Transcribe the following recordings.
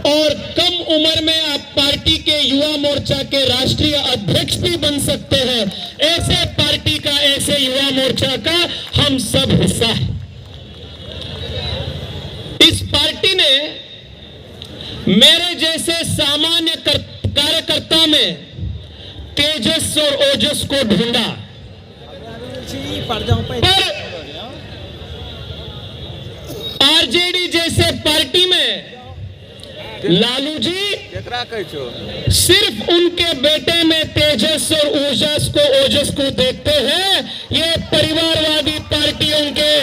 और कम उम्र में आप पार्टी के युवा मोर्चा के राष्ट्रीय अध्यक्ष भी बन सकते हैं। ऐसे पार्टी का, ऐसे युवा मोर्चा का हम सब हिस्सा है। इस पार्टी ने मेरे जैसे सामान्य कार्यकर्ता में तेजस और ओजस को ढूंढा, पर आरजेडी जैसे पार्टी में लालू जी सिर्फ उनके बेटे में तेजस और ओजस को देखते हैं। ये परिवारवादी पार्टियों के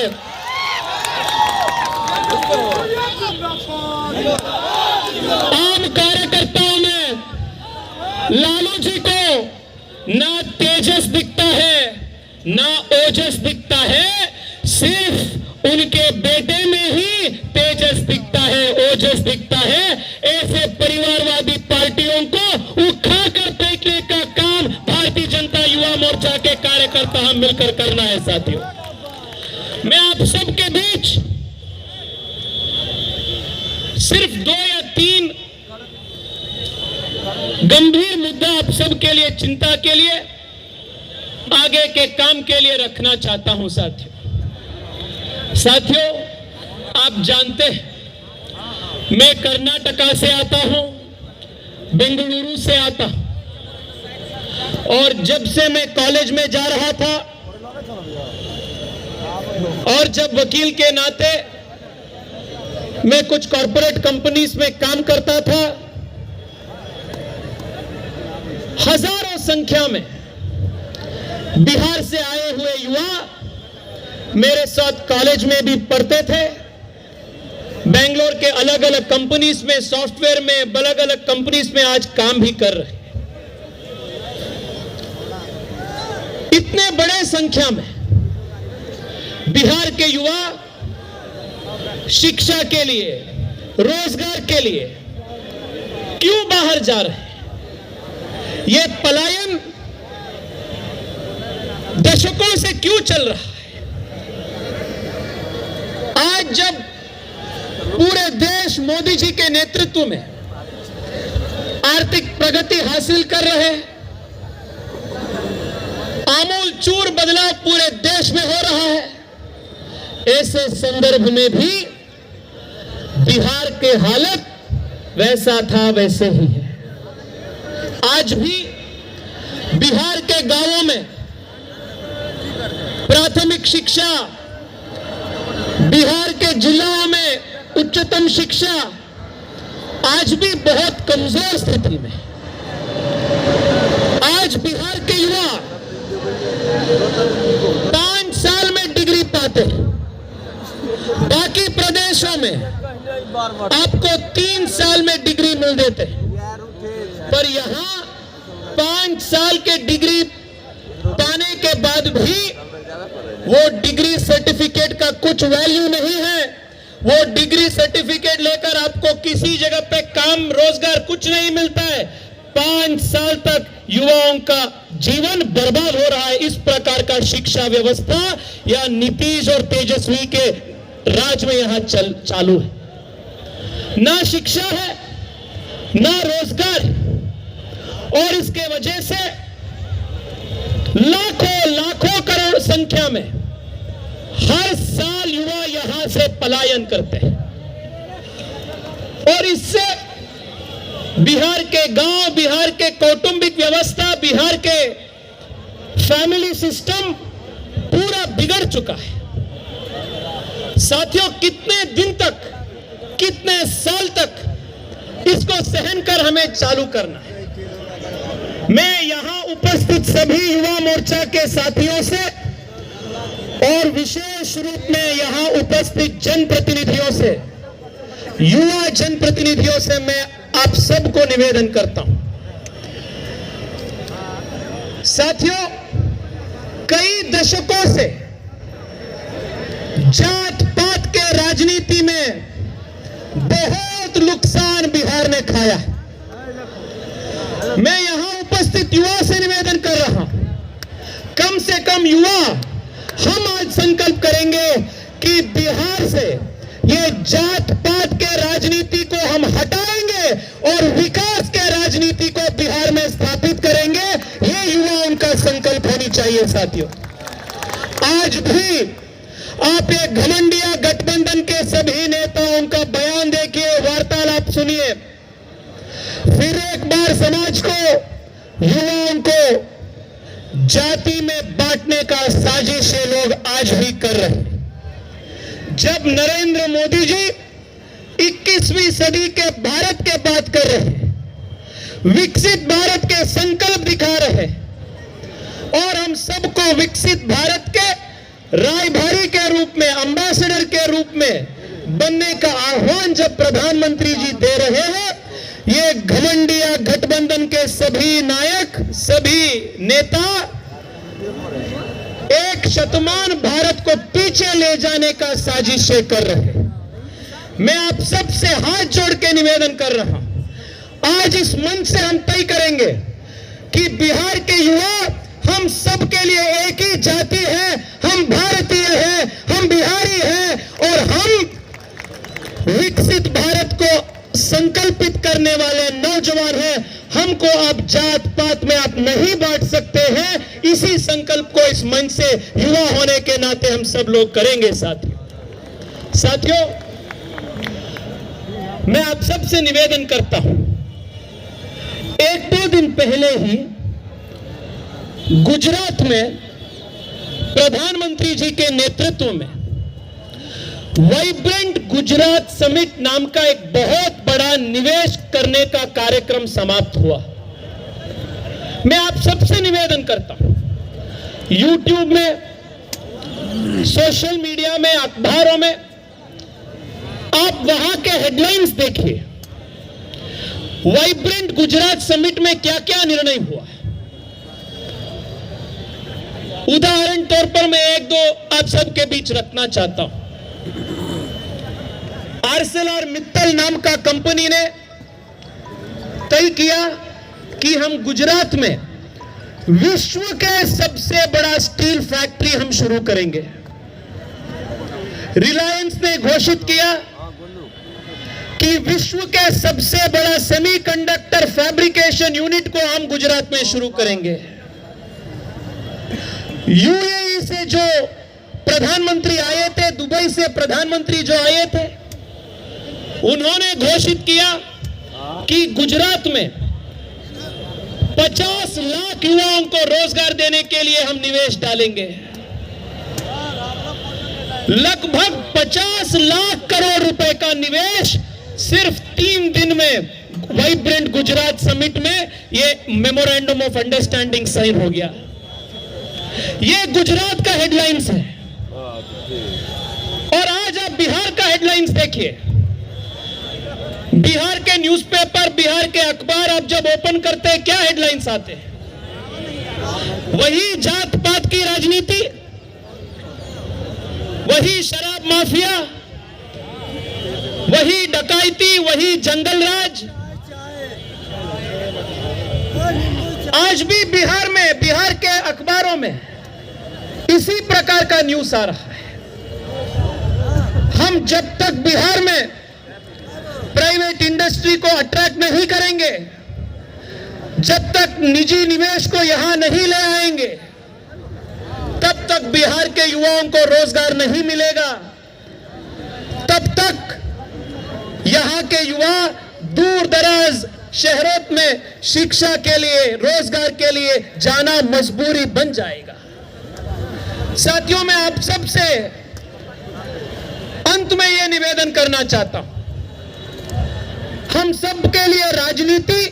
आम कार्यकर्ताओं में लालू जी को ना तेजस दिखता है ना ओजस दिखता है, सिर्फ उनके बेटे में ही तेजस दिखता है, ओजस दिखता है। ऐसे परिवारवादी पार्टियों को उखाकर फेंकने का काम भारतीय जनता युवा मोर्चा के कार्यकर्ता हम मिलकर करना है। साथियों, मैं आप सबके बीच सिर्फ 2 या 3 गंभीर मुद्दा आप सबके लिए, चिंता के लिए, आगे के काम के लिए रखना चाहता हूं। साथियों, आप जानते हैं मैं कर्नाटका से आता हूं, बेंगलुरु से आता हूं, और जब से मैं कॉलेज में जा रहा था और जब वकील के नाते मैं कुछ कॉर्पोरेट कंपनीज में काम करता था, हजारों संख्या में बिहार से आए हुए युवा मेरे साथ कॉलेज में भी पढ़ते थे। बेंगलोर के अलग अलग कंपनीज में, सॉफ्टवेयर में, अलग अलग कंपनीज में आज काम भी कर रहे हैं। इतने बड़े संख्या में बिहार के युवा शिक्षा के लिए, रोजगार के लिए क्यों बाहर जा रहे हैं? ये पलायन दशकों से क्यों चल रहा है? आज जब पूरे देश मोदी जी के नेतृत्व में आर्थिक प्रगति हासिल कर रहे हैं, आमूल चूर बदलाव पूरे देश में हो रहा है, ऐसे संदर्भ में भी बिहार के हालत वैसा था वैसे ही है। आज भी बिहार के गांवों में प्राथमिक शिक्षा, बिहार के जिलों में उच्चतम शिक्षा आज भी बहुत कमजोर स्थिति में। आज बिहार के युवा 5 साल में डिग्री पाते, बाकी प्रदेशों में आपको 3 साल में डिग्री मिल देते, पर यहां 5 साल के डिग्री पाने के बाद भी वो डिग्री सर्टिफिकेट का कुछ वैल्यू नहीं है। वो डिग्री सर्टिफिकेट लेकर आपको किसी जगह पे काम, रोजगार कुछ नहीं मिलता है। 5 साल तक युवाओं का जीवन बर्बाद हो रहा है। इस प्रकार का शिक्षा व्यवस्था या नीतीश और तेजस्वी के राज में यहां चालू है। ना शिक्षा है, ना रोजगार, और इसके वजह से लाखों करोड़ संख्या में हर साल युवा यहां से पलायन करते हैं, और इससे बिहार के गांव, बिहार के कौटुंबिक व्यवस्था, बिहार के फैमिली सिस्टम पूरा बिगड़ चुका है। साथियों, कितने दिन तक, कितने साल तक इसको सहन कर हमें चालू करना है? मैं यहां उपस्थित सभी युवा मोर्चा के साथियों से और विशेष रूप में यहां उपस्थित जनप्रतिनिधियों से, युवा जनप्रतिनिधियों से मैं आप सबको निवेदन करता हूं। साथियों, कई दशकों से जात पात के राजनीति में बहुत नुकसान बिहार ने खाया है। मैं यहां उपस्थित युवा से निवेदन कर रहा हूं, कम से कम युवा हम आज संकल्प करेंगे कि बिहार से ये जात पात के राजनीति को हम हटाएंगे के और विकास के राजनीति को बिहार में स्थापित करेंगे, ये युवाओं का संकल्प होनी चाहिए साथियों। आज भी आप एक घमंडिया गठबंधन के सभी नेताओं का बयान देखिए, वार्तालाप सुनिए, फिर एक बार समाज को, युवाओं को जाति में बांटने का साजिश ये लोग आज भी कर रहे हैं। जब नरेंद्र मोदी जी 21वीं सदी के भारत के बात कर रहे हैं, विकसित भारत के संकल्प दिखा रहे हैं, और हम सबको विकसित भारत के रायभारी के रूप में, एम्बेसडर के रूप में बनने का आह्वान जब प्रधानमंत्री जी दे रहे हैं, ये घमंडिया गठबंधन के सभी नायक, सभी नेता एक शतमान भारत को पीछे ले जाने का साजिशें कर रहे हैं। मैं आप सबसे हाथ जोड़ के निवेदन कर रहा हूं, आज इस मंच से हम तय करेंगे कि बिहार के युवा हम सब के लिए एक ही जाति है, हम भारतीय हैं, हम बिहारी हैं, और हम विकसित भारत को संकल्पित करने वाले नौजवान हैं। हमको अब जात पात में आप नहीं बांट सकते हैं। इसी संकल्प को इस मंच से युवा होने के नाते हम सब लोग करेंगे साथियों, मैं आप सबसे निवेदन करता हूं, 1-2 दिन पहले ही गुजरात में प्रधानमंत्री जी के नेतृत्व में वाइब्रेंट गुजरात समिट नाम का एक बहुत बड़ा निवेश करने का कार्यक्रम समाप्त हुआ। मैं आप सबसे निवेदन करता हूं, YouTube में, सोशल मीडिया में, अखबारों में आप वहां के हेडलाइंस देखिए, वाइब्रेंट गुजरात समिट में क्या क्या निर्णय हुआ है। उदाहरण तौर पर मैं 1-2 आप सबके बीच रखना चाहता हूं। ArcelorMittal नाम का कंपनी ने तय किया कि हम गुजरात में विश्व के सबसे बड़ा स्टील फैक्ट्री हम शुरू करेंगे। रिलायंस ने घोषित किया कि विश्व के सबसे बड़ा सेमीकंडक्टर फैब्रिकेशन यूनिट को हम गुजरात में शुरू करेंगे। यूएई से जो प्रधानमंत्री आए थे, दुबई से प्रधानमंत्री जो आए थे, उन्होंने घोषित किया कि गुजरात में 50 लाख युवाओं को रोजगार देने के लिए हम निवेश डालेंगे। लगभग 50 लाख करोड़ रुपए का निवेश सिर्फ 3 दिन में वाइब्रेंट गुजरात समिट में ये मेमोरेंडम ऑफ अंडरस्टैंडिंग साइन हो गया। ये गुजरात का हेडलाइंस है। और आज आप बिहार का हेडलाइंस देखिए, बिहार के न्यूज़पेपर, बिहार के अखबार आप जब ओपन करते हैं, क्या हेडलाइंस आते हैं? वही जात पात की राजनीति, वही शराब माफिया, वही डकैती, वही जंगल राज। आज भी बिहार में, बिहार के अखबारों में इसी प्रकार का न्यूज़ आ रहा है। हम जब तक बिहार में प्राइवेट इंडस्ट्री को अट्रैक्ट नहीं करेंगे, जब तक निजी निवेश को यहां नहीं ले आएंगे, तब तक बिहार के युवाओं को रोजगार नहीं मिलेगा। तब तक यहां के युवा दूर दराज शहरों में शिक्षा के लिए, रोजगार के लिए जाना मजबूरी बन जाएगा। साथियों, मैं आप सबसे अंत में यह निवेदन करना चाहता हूं, हम सब के लिए राजनीति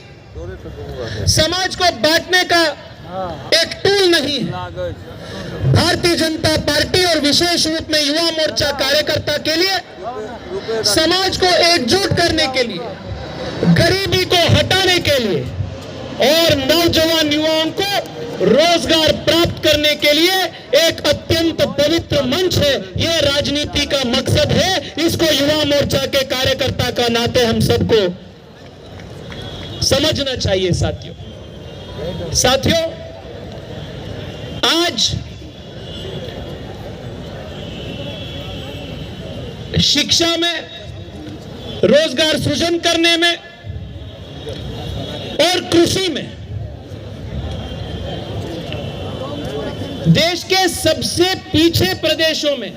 समाज को बांटने का एक टूल नहीं है। भारतीय जनता पार्टी और विशेष रूप में युवा मोर्चा कार्यकर्ता के लिए समाज को एकजुट करने के लिए, गरीबी को हटाने के लिए और नौजवान युवाओं को रोजगार प्राप्त करने के लिए एक अत्यंत पवित्र मंच है। यह राजनीति का मकसद है। इसको युवा मोर्चा के कार्यकर्ता का नाते हम सबको समझना चाहिए। साथियों, आज शिक्षा में, रोजगार सृजन करने में, और कृषि में देश के सबसे पीछे प्रदेशों में